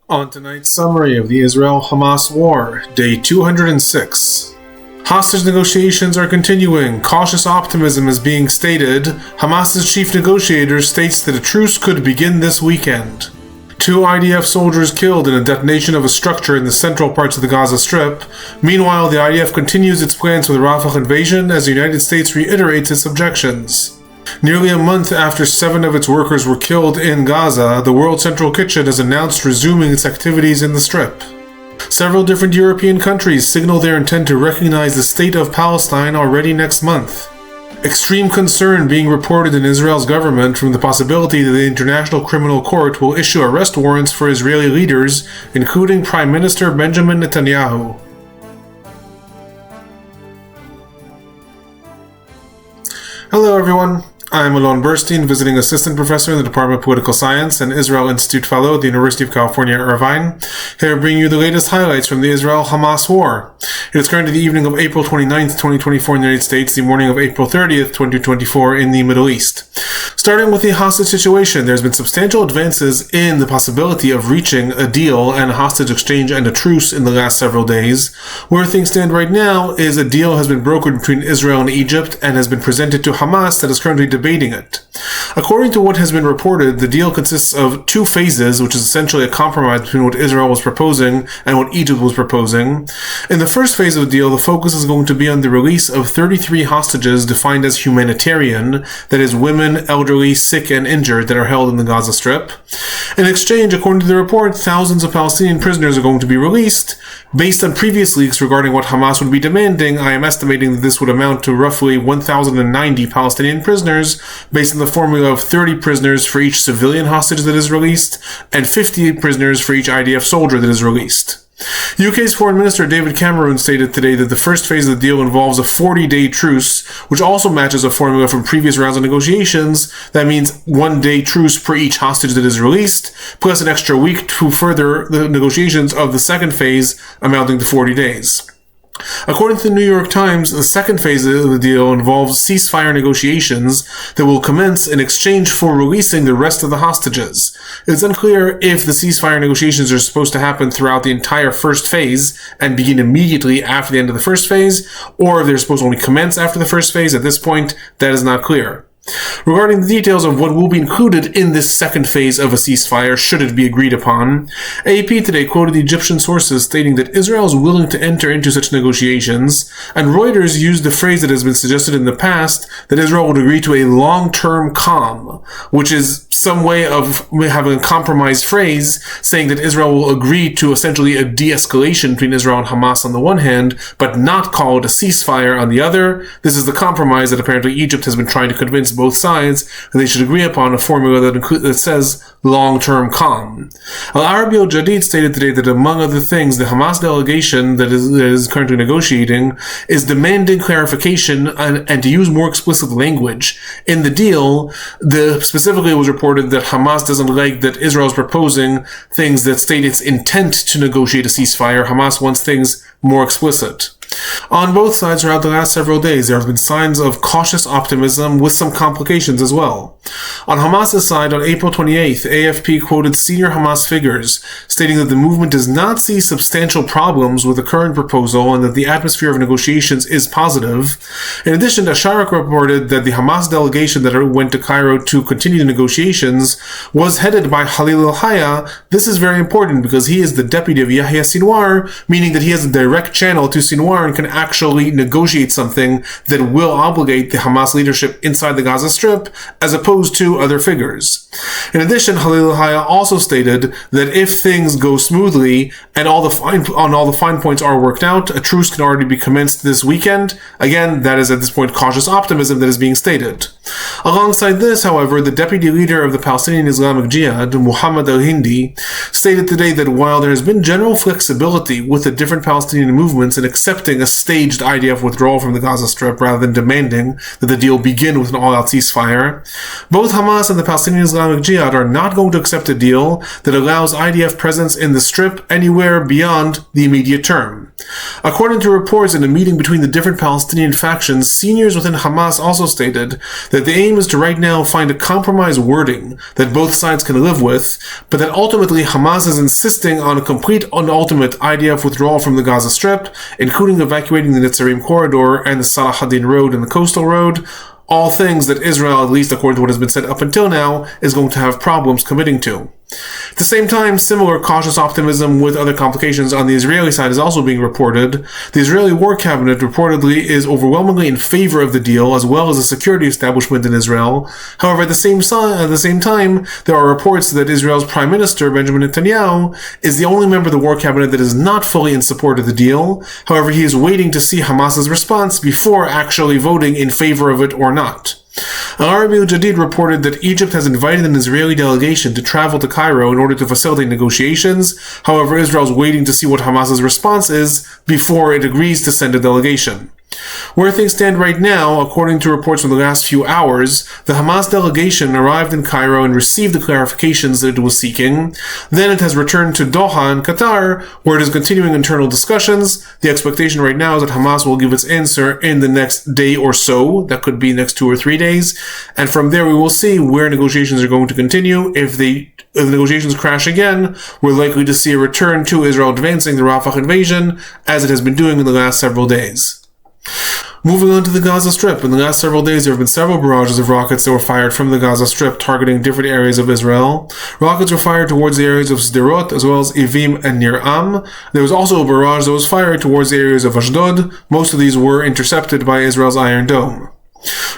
On tonight's summary of the Israel-Hamas War, Day 206. Hostage negotiations are continuing. Cautious optimism is being stated. Hamas's chief negotiator states that a truce could begin this weekend. 2 IDF soldiers killed in a detonation of a structure in the central parts of the Gaza Strip. Meanwhile, the IDF continues its plans for the Rafah invasion as the United States reiterates its objections. Nearly a month after 7 of its workers were killed in Gaza, the World Central Kitchen has announced resuming its activities in the Strip. Several different European countries signal their intent to recognize the State of Palestine already next month. Extreme concern being reported in Israel's government from the possibility that the International Criminal Court will issue arrest warrants for Israeli leaders, including Prime Minister Benjamin Netanyahu. Hello everyone, I'm Alon Burstein, visiting assistant professor in the Department of Political Science and Israel Institute Fellow at the University of California, Irvine, here to bring you the latest highlights from the Israel-Hamas War. It is currently the evening of April 29th, 2024 in the United States, the morning of April 30th, 2024 in the Middle East. Starting with the hostage situation, there's been substantial advances in the possibility of reaching a deal and a hostage exchange and a truce in the last several days. Where things stand right now is a deal has been brokered between Israel and Egypt and has been presented to Hamas that is currently debating it. According to what has been reported, the deal consists of 2 phases, which is essentially a compromise between what Israel was proposing and what Egypt was proposing. In the first phase of the deal, the focus is going to be on the release of 33 hostages defined as humanitarian, that is, women, elderly, sick, and injured that are held in the Gaza Strip. In exchange, according to the report, thousands of Palestinian prisoners are going to be released. Based on previous leaks regarding what Hamas would be demanding, I am estimating that this would amount to roughly 1,090 Palestinian prisoners, based on the formula of 30 prisoners for each civilian hostage that is released, and 58 prisoners for each IDF soldier that is released. UK's Foreign Minister David Cameron stated today that the first phase of the deal involves a 40-day truce, which also matches a formula from previous rounds of negotiations. That means 1-day truce per each hostage that is released, plus an extra week to further the negotiations of the second phase, amounting to 40 days. According to the New York Times, the second phase of the deal involves ceasefire negotiations that will commence in exchange for releasing the rest of the hostages. It's unclear if the ceasefire negotiations are supposed to happen throughout the entire first phase and begin immediately after the end of the first phase, or if they're supposed to only commence after the first phase. At this point, that is not clear. Regarding the details of what will be included in this second phase of a ceasefire, should it be agreed upon, AP today quoted the Egyptian sources stating that Israel is willing to enter into such negotiations, and Reuters used the phrase that has been suggested in the past that Israel would agree to a long-term calm, which is some way of having a compromise phrase saying that Israel will agree to essentially a de-escalation between Israel and Hamas on the one hand, but not call it a ceasefire on the other. This is the compromise that apparently Egypt has been trying to convince both sides that they should agree upon a formula that says long-term calm. Al-Arabi al-Jadid stated today that among other things, the Hamas delegation that is currently negotiating is demanding clarification and to use more explicit language. In the deal, specifically it was reported that Hamas doesn't like that Israel is proposing things that state its intent to negotiate a ceasefire. Hamas wants things more explicit. On both sides throughout the last several days, there have been signs of cautious optimism with some complications as well. On Hamas's side, on April 28th, AFP quoted senior Hamas figures, stating that the movement does not see substantial problems with the current proposal and that the atmosphere of negotiations is positive. In addition, Asharak reported that the Hamas delegation that went to Cairo to continue the negotiations was headed by Khalil al-Haya. This is very important because he is the deputy of Yahya Sinwar, meaning that he has a direct channel to Sinwar and can actually negotiate something that will obligate the Hamas leadership inside the Gaza Strip, as opposed to other figures. In addition, Khalil al-Haya also stated that if things go smoothly and all the fine points are worked out, a truce can already be commenced this weekend. Again, that is at this point cautious optimism that is being stated. Alongside this, however, the deputy leader of the Palestinian Islamic Jihad, Muhammad al-Hindi, stated today that while there has been general flexibility with the different Palestinian movements in accepting a staged IDF withdrawal from the Gaza Strip rather than demanding that the deal begin with an all-out ceasefire, both Hamas and the Palestinian Islamic Jihad are not going to accept a deal that allows IDF presence in the Strip anywhere beyond the immediate term. According to reports in a meeting between the different Palestinian factions, seniors within Hamas also stated that the aim is to right now find a compromise wording that both sides can live with, but that ultimately Hamas Hamas is insisting on a complete and ultimate IDF withdrawal from the Gaza Strip, including evacuating the Netzarim corridor and the Salah ad-Din road and the coastal road, all things that Israel, at least according to what has been said up until now, is going to have problems committing to. At the same time, similar cautious optimism with other complications on the Israeli side is also being reported. The Israeli War Cabinet reportedly is overwhelmingly in favor of the deal, as well as the security establishment in Israel. However, at the same time, there are reports that Israel's Prime Minister, Benjamin Netanyahu, is the only member of the War Cabinet that is not fully in support of the deal. However, he is waiting to see Hamas's response before actually voting in favor of it or not. Al-Arabi al-Jadid reported that Egypt has invited an Israeli delegation to travel to Cairo in order to facilitate negotiations. However, Israel is waiting to see what Hamas's response is before it agrees to send a delegation. Where things stand right now, according to reports from the last few hours, the Hamas delegation arrived in Cairo and received the clarifications that it was seeking. Then it has returned to Doha in Qatar, where it is continuing internal discussions. The expectation right now is that Hamas will give its answer in the next day or so. That could be next 2 or 3 days. And from there we will see where negotiations are going to continue. If the negotiations crash again, we're likely to see a return to Israel advancing the Rafah invasion, as it has been doing in the last several days. Moving on to the Gaza Strip, in the last several days there have been several barrages of rockets that were fired from the Gaza Strip targeting different areas of Israel. Rockets were fired towards the areas of Sderot as well as Evim and Nir Am. There was also a barrage that was fired towards the areas of Ashdod. Most of these were intercepted by Israel's Iron Dome.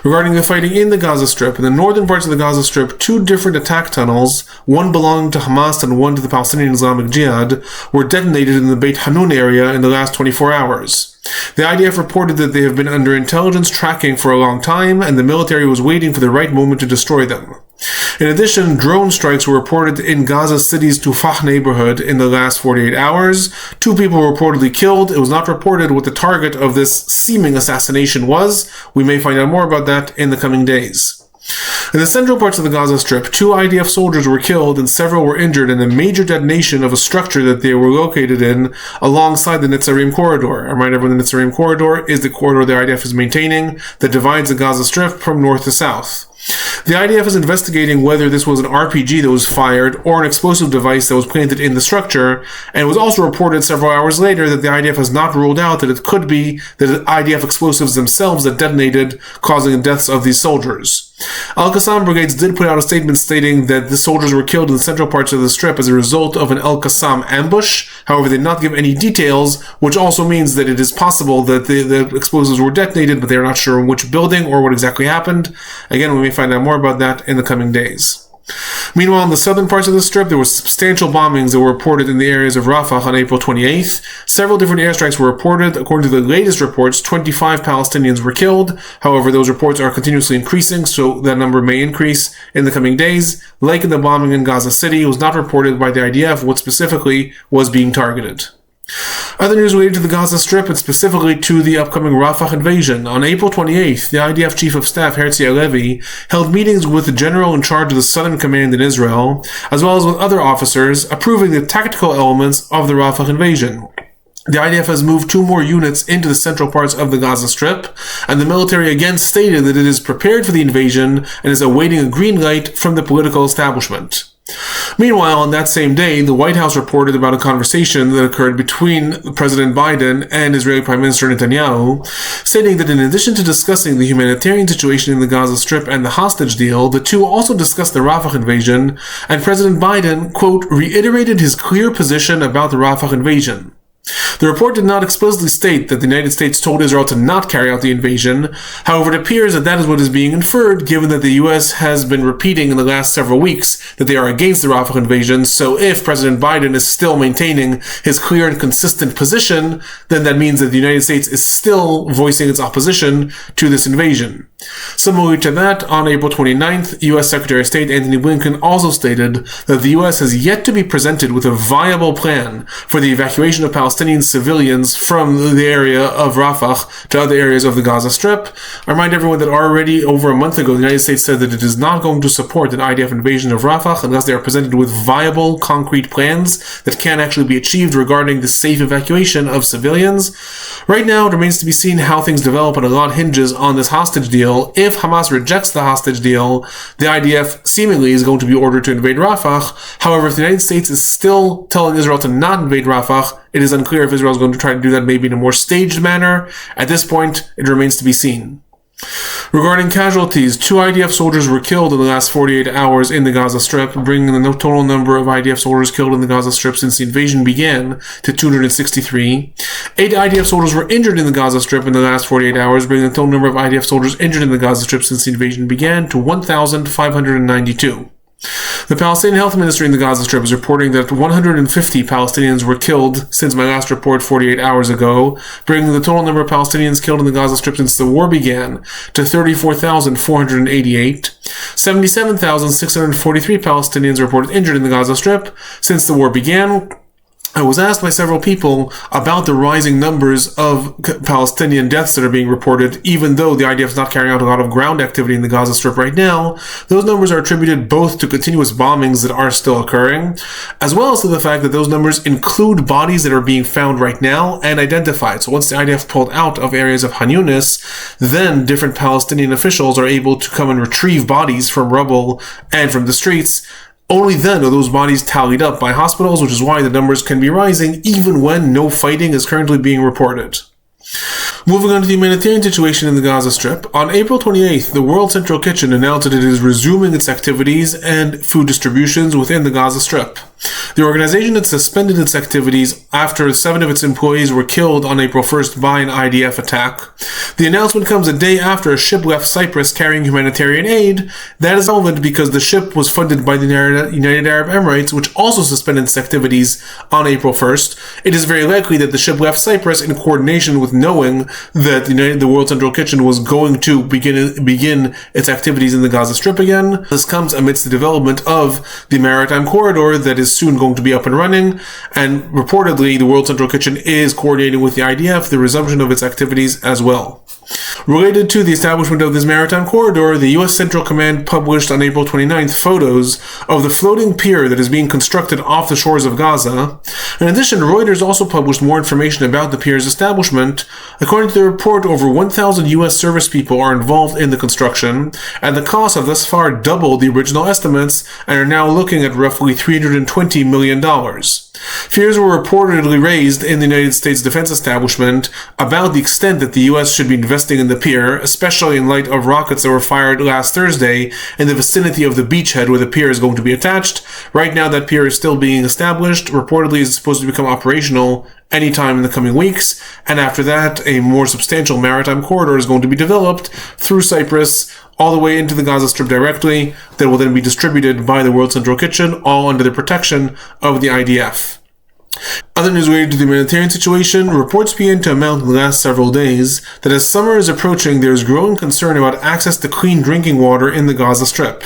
Regarding the fighting in the Gaza Strip, in the northern parts of the Gaza Strip, 2 different attack tunnels, one belonging to Hamas and one to the Palestinian Islamic Jihad, were detonated in the Beit Hanun area in the last 24 hours. The IDF reported that they have been under intelligence tracking for a long time, and the military was waiting for the right moment to destroy them. In addition, drone strikes were reported in Gaza City's Tufah neighborhood in the last 48 hours. 2 people were reportedly killed. It was not reported what the target of this seeming assassination was. We may find out more about that in the coming days. In the central parts of the Gaza Strip, 2 IDF soldiers were killed and several were injured in a major detonation of a structure that they were located in alongside the Netzarim corridor. I remind everyone the Netzarim corridor is the corridor the IDF is maintaining that divides the Gaza Strip from north to south. The IDF is investigating whether this was an RPG that was fired or an explosive device that was planted in the structure, and it was also reported several hours later that the IDF has not ruled out that it could be the IDF explosives themselves that detonated, causing the deaths of these soldiers. Al-Qassam brigades did put out a statement stating that the soldiers were killed in the central parts of the strip as a result of an Al-Qassam ambush. However, they did not give any details, which also means that it is possible that the explosives were detonated, but they are not sure in which building or what exactly happened. Again, we may find out more about that in the coming days. Meanwhile, in the southern parts of the strip, there were substantial bombings that were reported in the areas of Rafah on April 28th. Several different airstrikes were reported. According to the latest reports, 25 Palestinians were killed. However, those reports are continuously increasing, so that number may increase in the coming days. Like in the bombing in Gaza City, it was not reported by the IDF what specifically was being targeted. Other news related to the Gaza Strip and specifically to the upcoming Rafah invasion. On April 28th, the IDF Chief of Staff Herzi Halevi held meetings with the general in charge of the Southern Command in Israel, as well as with other officers, approving the tactical elements of the Rafah invasion. The IDF has moved 2 more units into the central parts of the Gaza Strip, and the military again stated that it is prepared for the invasion and is awaiting a green light from the political establishment. Meanwhile, on that same day, the White House reported about a conversation that occurred between President Biden and Israeli Prime Minister Netanyahu, stating that in addition to discussing the humanitarian situation in the Gaza Strip and the hostage deal, the 2 also discussed the Rafah invasion, and President Biden, quote, reiterated his clear position about the Rafah invasion. The report did not explicitly state that the United States told Israel to not carry out the invasion. However, it appears that that is what is being inferred, given that the U.S. has been repeating in the last several weeks that they are against the Rafah invasion. So if President Biden is still maintaining his clear and consistent position, then that means that the United States is still voicing its opposition to this invasion. Similarly to that, on April 29th, U.S. Secretary of State Antony Blinken also stated that the U.S. has yet to be presented with a viable plan for the evacuation of Palestinians civilians from the area of Rafah to other areas of the Gaza Strip. I remind everyone that already over a month ago, the United States said that it is not going to support an IDF invasion of Rafah unless they are presented with viable, concrete plans that can actually be achieved regarding the safe evacuation of civilians. Right now, it remains to be seen how things develop, and a lot hinges on this hostage deal. If Hamas rejects the hostage deal, the IDF seemingly is going to be ordered to invade Rafah. However, if the United States is still telling Israel to not invade Rafah, it is unclear if Israel is going to try to do that maybe in a more staged manner. At this point, it remains to be seen. Regarding casualties, 2 IDF soldiers were killed in the last 48 hours in the Gaza Strip, bringing the total number of IDF soldiers killed in the Gaza Strip since the invasion began to 263. 8 IDF soldiers were injured in the Gaza Strip in the last 48 hours, bringing the total number of IDF soldiers injured in the Gaza Strip since the invasion began to 1,592. The Palestinian Health Ministry in the Gaza Strip is reporting that 150 Palestinians were killed since my last report 48 hours ago, bringing the total number of Palestinians killed in the Gaza Strip since the war began to 34,488. 77,643 Palestinians reported injured in the Gaza Strip since the war began. I was asked by several people about the rising numbers of Palestinian deaths that are being reported, even though the IDF is not carrying out a lot of ground activity in the Gaza Strip right now. Those numbers are attributed both to continuous bombings that are still occurring, as well as to the fact that those numbers include bodies that are being found right now and identified. So once the IDF pulled out of areas of Han Yunis, then different Palestinian officials are able to come and retrieve bodies from rubble and from the streets. Only then are those bodies tallied up by hospitals, which is why the numbers can be rising even when no fighting is currently being reported. Moving on to the humanitarian situation in the Gaza Strip, on April 28th, the World Central Kitchen announced that it is resuming its activities and food distributions within the Gaza Strip. The organization had suspended its activities after 7 of its employees were killed on April 1st by an IDF attack. The announcement comes a day after a ship left Cyprus carrying humanitarian aid. That is relevant because the ship was funded by the United Arab Emirates, which also suspended its activities on April 1st. It is very likely that the ship left Cyprus in coordination with knowing that the World Central Kitchen was going to begin its activities in the Gaza Strip again. This comes amidst the development of the maritime corridor that is soon going to be up and running, and reportedly the World Central Kitchen is coordinating with the IDF the resumption of its activities as well. Related to the establishment of this maritime corridor, the U.S. Central Command published on April 29th photos of the floating pier that is being constructed off the shores of Gaza. In addition, Reuters also published more information about the pier's establishment. According to the report, over 1,000 U.S. service people are involved in the construction, and the costs have thus far doubled the original estimates and are now looking at roughly $320 million. Fears were reportedly raised in the United States defense establishment about the extent that the U.S. should be investing in the pier, especially in light of rockets that were fired last Thursday in the vicinity of the beachhead where the pier is going to be attached. Right now, that pier is still being established. Reportedly, it's supposed to become operational anytime in the coming weeks, and after that, a more substantial maritime corridor is going to be developed through Cyprus all the way into the Gaza Strip directly, that will then be distributed by the World Central Kitchen, all under the protection of the IDF. Other news related to the humanitarian situation, reports began to amount in the last several days that as summer is approaching, there is growing concern about access to clean drinking water in the Gaza Strip.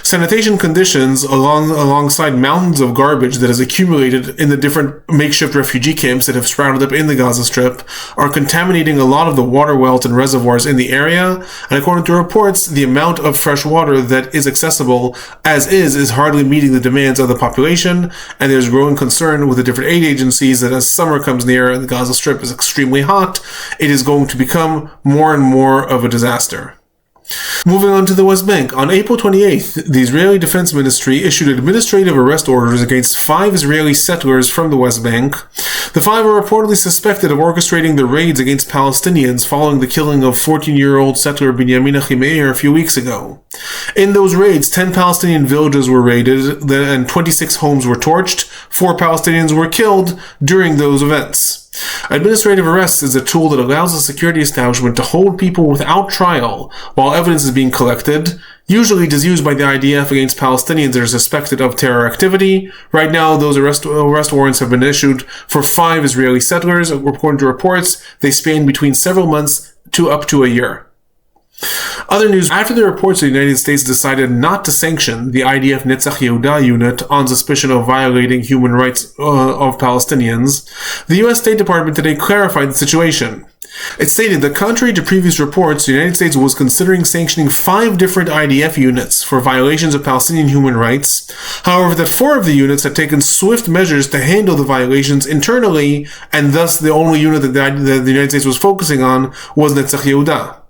Sanitation conditions alongside mountains of garbage that has accumulated in the different makeshift refugee camps that have sprouted up in the Gaza Strip are contaminating a lot of the water wells and reservoirs in the area, and according to reports, the amount of fresh water that is accessible as is hardly meeting the demands of the population, and there's growing concern with the different aid agencies that as summer comes near and the Gaza Strip is extremely hot, it is going to become more and more of a disaster. Moving on to the West Bank, on April 28th, the Israeli Defense Ministry issued administrative arrest orders against 5 Israeli settlers from the West Bank. The 5 are reportedly suspected of orchestrating the raids against Palestinians following the killing of 14-year-old settler Binyamin Achimeir a few weeks ago. In those raids, 10 Palestinian villages were raided and 26 homes were torched. 4 Palestinians were killed during those events. Administrative arrest is a tool that allows the security establishment to hold people without trial while evidence is being collected. Usually it is used by the IDF against Palestinians that are suspected of terror activity. Right now, those arrest warrants have been issued for 5 Israeli settlers. According to reports, they span between several months to up to a year. Other news: after the reports the United States decided not to sanction the IDF Netzach Yehuda unit on suspicion of violating human rights of Palestinians, the U.S. State Department today clarified the situation. It stated that contrary to previous reports, the United States was considering sanctioning 5 different IDF units for violations of Palestinian human rights. However, that 4 of the units had taken swift measures to handle the violations internally, and thus the only unit that the United States was focusing on was Netzach Yehuda.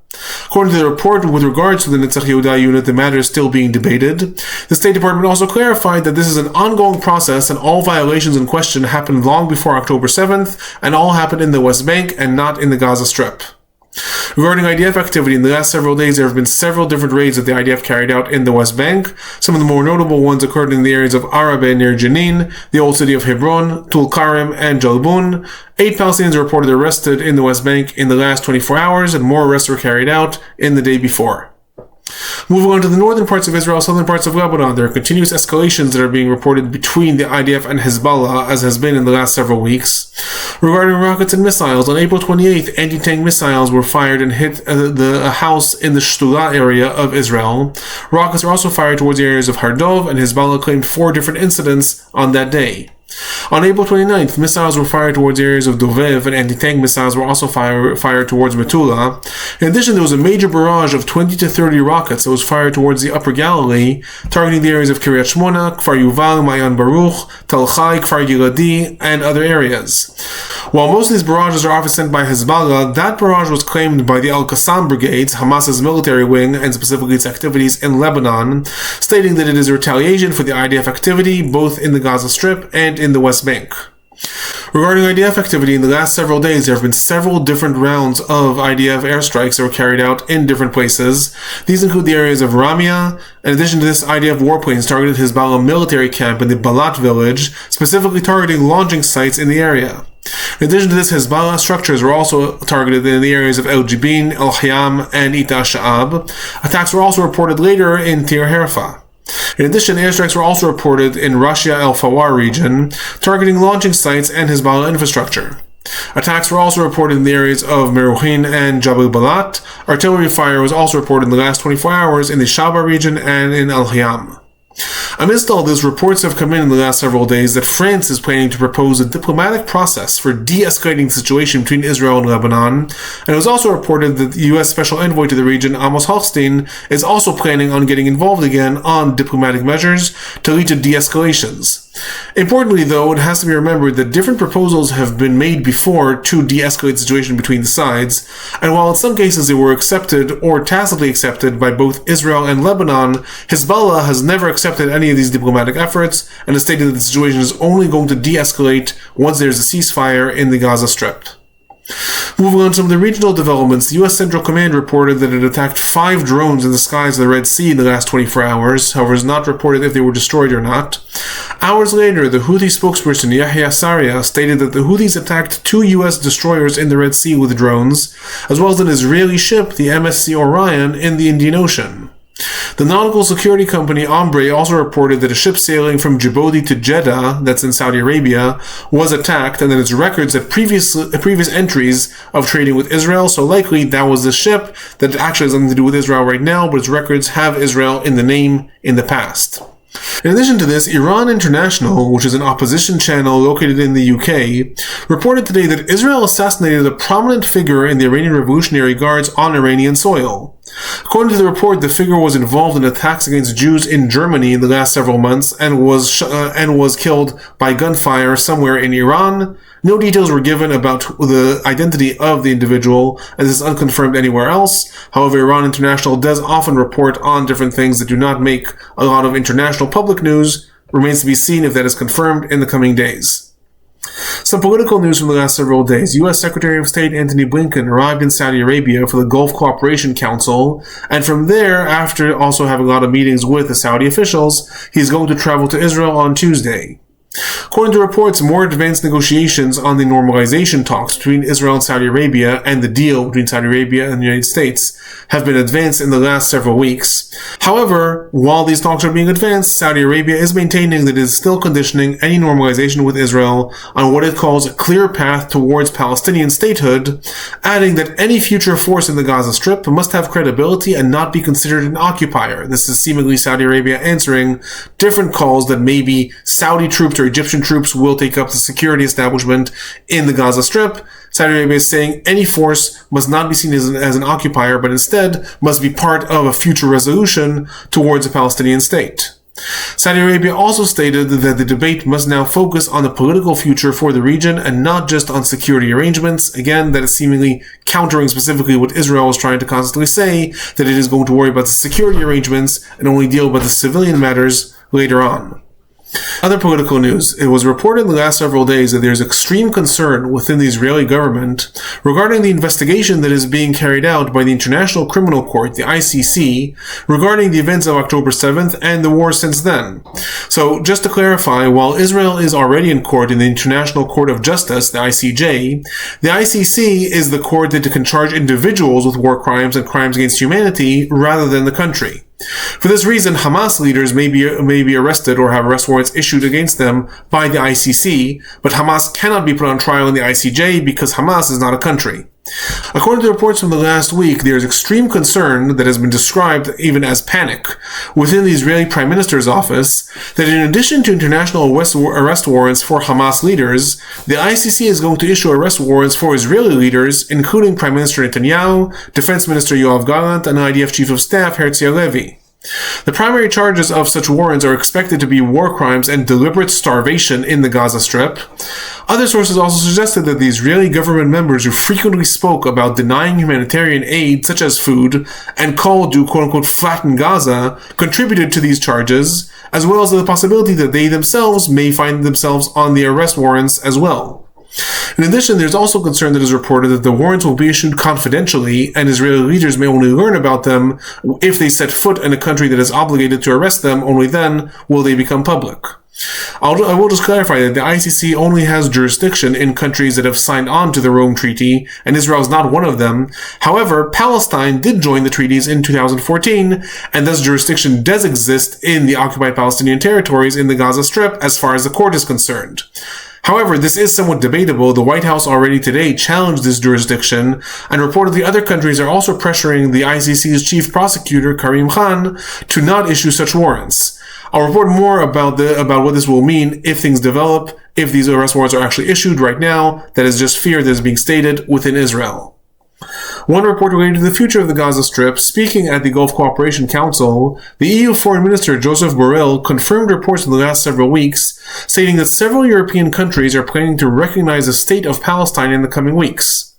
According to the report, with regards to the Netzach Yehuda unit, the matter is still being debated. The State Department also clarified that this is an ongoing process and all violations in question happened long before October 7th and all happened in the West Bank and not in the Gaza Strip. Regarding IDF activity, in the last several days there have been several different raids that the IDF carried out in the West Bank. Some of the more notable ones occurred in the areas of Arabah near Jenin, the old city of Hebron, Tul Karim, and Jalbun. 8 Palestinians were reported arrested in the West Bank in the last 24 hours, and more arrests were carried out in the day before. Moving on to the northern parts of Israel, southern parts of Lebanon, there are continuous escalations that are being reported between the IDF and Hezbollah, as has been in the last several weeks. Regarding rockets and missiles, on April 28th, anti-tank missiles were fired and hit a house in the Shtula area of Israel. Rockets were also fired towards the areas of Hardov, and Hezbollah claimed 4 different incidents on that day. On April 29th, missiles were fired towards areas of Dovev, and anti-tank missiles were also fired towards Metula. In addition, there was a major barrage of 20 to 30 rockets that was fired towards the Upper Galilee, targeting the areas of Kiryat Shmona, Kfar Yuval, Mayan Baruch, Tel Chai, Kfar Giladi, and other areas. While most of these barrages are often sent by Hezbollah, that barrage was claimed by the Al-Qassam brigades, Hamas's military wing, and specifically its activities in Lebanon, stating that it is a retaliation for the IDF activity both in the Gaza Strip and in the West Bank. Regarding IDF activity, in the last several days there have been several different rounds of IDF airstrikes that were carried out in different places. These include the areas of Ramia. In addition to this, IDF warplanes targeted Hezbollah military camp in the Balat village, specifically targeting launching sites in the area. In addition to this, Hezbollah structures were also targeted in the areas of El Jibin, El Hayam, and Ita Sha'ab. Attacks were also reported later in Tir Herfa. In addition, airstrikes were also reported in Russia El Fawar region, targeting launching sites and Hezbollah infrastructure. Attacks were also reported in the areas of Meruhin and Jabal Balat. Artillery fire was also reported in the last 24 hours in the Shaba region and in El Hayam. Amidst all this, reports have come in the last several days that France is planning to propose a diplomatic process for de-escalating the situation between Israel and Lebanon, and it was also reported that the U.S. Special Envoy to the region, Amos Hochstein, is also planning on getting involved again on diplomatic measures to lead to de-escalations. Importantly, though, it has to be remembered that different proposals have been made before to de-escalate the situation between the sides, and while in some cases they were accepted or tacitly accepted by both Israel and Lebanon, Hezbollah has never accepted any of these diplomatic efforts and has stated that the situation is only going to de-escalate once there is a ceasefire in the Gaza Strip. Moving on to some of the regional developments, the U.S. Central Command reported that it attacked 5 drones in the skies of the Red Sea in the last 24 hours. However, it is not reported if they were destroyed or not. Hours later, the Houthi spokesperson Yahya Saria stated that the Houthis attacked 2 U.S. destroyers in the Red Sea with drones, as well as an Israeli ship, the MSC Orion, in the Indian Ocean. The nautical security company Ombre also reported that a ship sailing from Djibouti to Jeddah, that's in Saudi Arabia, was attacked, and that its records had previous entries of trading with Israel, so likely that was the ship that actually has nothing to do with Israel right now, but its records have Israel in the name in the past. In addition to this, Iran International, which is an opposition channel located in the UK, reported today that Israel assassinated a prominent figure in the Iranian Revolutionary Guards on Iranian soil. According to the report, the figure was involved in attacks against Jews in Germany in the last several months and was killed by gunfire somewhere in Iran. No details were given about the identity of the individual, as is unconfirmed anywhere else. However, Iran International does often report on different things that do not make a lot of international public news. Remains to be seen if that is confirmed in the coming days. Some political news from the last several days. U.S. Secretary of State Antony Blinken arrived in Saudi Arabia for the Gulf Cooperation Council, and from there, after also having a lot of meetings with the Saudi officials, he's going to travel to Israel on Tuesday. According to reports, more advanced negotiations on the normalization talks between Israel and Saudi Arabia and the deal between Saudi Arabia and the United States have been advanced in the last several weeks. However, while these talks are being advanced, Saudi Arabia is maintaining that it is still conditioning any normalization with Israel on what it calls a clear path towards Palestinian statehood, adding that any future force in the Gaza Strip must have credibility and not be considered an occupier. This is seemingly Saudi Arabia answering different calls that maybe Saudi troops or Egyptian troops will take up the security establishment in the Gaza Strip. Saudi Arabia is saying any force must not be seen as an occupier, but instead must be part of a future resolution towards a Palestinian state. Saudi Arabia also stated that the debate must now focus on the political future for the region and not just on security arrangements. Again, that is seemingly countering specifically what Israel is trying to constantly say, that it is going to worry about the security arrangements and only deal with the civilian matters later on. Other political news. It was reported in the last several days that there is extreme concern within the Israeli government regarding the investigation that is being carried out by the International Criminal Court, the ICC, regarding the events of October 7th and the war since then. So, just to clarify, while Israel is already in court in the International Court of Justice, the ICJ, the ICC is the court that can charge individuals with war crimes and crimes against humanity rather than the country. For this reason, Hamas leaders may be arrested or have arrest warrants issued against them by the ICC, but Hamas cannot be put on trial in the ICJ because Hamas is not a country. According to reports from the last week, there is extreme concern that has been described even as panic within the Israeli Prime Minister's office that in addition to international arrest warrants for Hamas leaders, the ICC is going to issue arrest warrants for Israeli leaders, including Prime Minister Netanyahu, Defense Minister Yoav Gallant, and IDF Chief of Staff Herzl Halevi. The primary charges of such warrants are expected to be war crimes and deliberate starvation in the Gaza Strip. Other sources also suggested that the Israeli government members who frequently spoke about denying humanitarian aid, such as food, and called to quote-unquote flatten Gaza, contributed to these charges, as well as the possibility that they themselves may find themselves on the arrest warrants as well. In addition, there's also concern that is reported that the warrants will be issued confidentially and Israeli leaders may only learn about them if they set foot in a country that is obligated to arrest them. Only then will they become public. I will just clarify that the ICC only has jurisdiction in countries that have signed on to the Rome Treaty, and Israel is not one of them. However, Palestine did join the treaties in 2014, and thus jurisdiction does exist in the occupied Palestinian territories in the Gaza Strip as far as the court is concerned. However, this is somewhat debatable. The White House already today challenged this jurisdiction, and reportedly other countries are also pressuring the ICC's chief prosecutor, Karim Khan, to not issue such warrants. I'll report more about what this will mean if things develop, if these arrest warrants are actually issued right now. That is just fear that is being stated within Israel. One report related to the future of the Gaza Strip, speaking at the Gulf Cooperation Council, the EU Foreign Minister Joseph Borrell confirmed reports in the last several weeks, stating that several European countries are planning to recognize the state of Palestine in the coming weeks.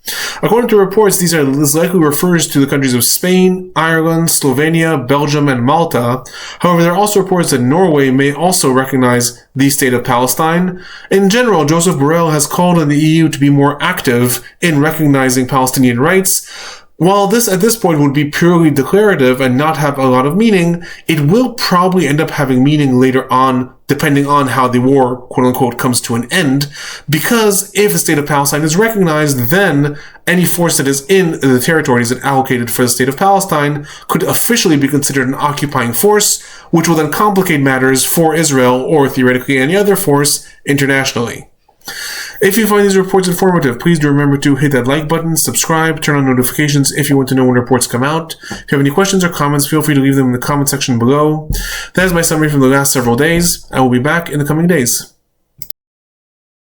According to reports, this likely refers to the countries of Spain, Ireland, Slovenia, Belgium, and Malta. However, there are also reports that Norway may also recognize the state of Palestine. In general, Joseph Borrell has called on the EU to be more active in recognizing Palestinian rights. While this at this point would be purely declarative and not have a lot of meaning, it will probably end up having meaning later on, depending on how the war, quote-unquote, comes to an end, because if the state of Palestine is recognized, then any force that is in the territories that allocated for the state of Palestine could officially be considered an occupying force, which will then complicate matters for Israel or theoretically any other force internationally. If you find these reports informative, please do remember to hit that like button, subscribe, turn on notifications if you want to know when reports come out. If you have any questions or comments, feel free to leave them in the comment section below. That is my summary from the last several days. I will be back in the coming days.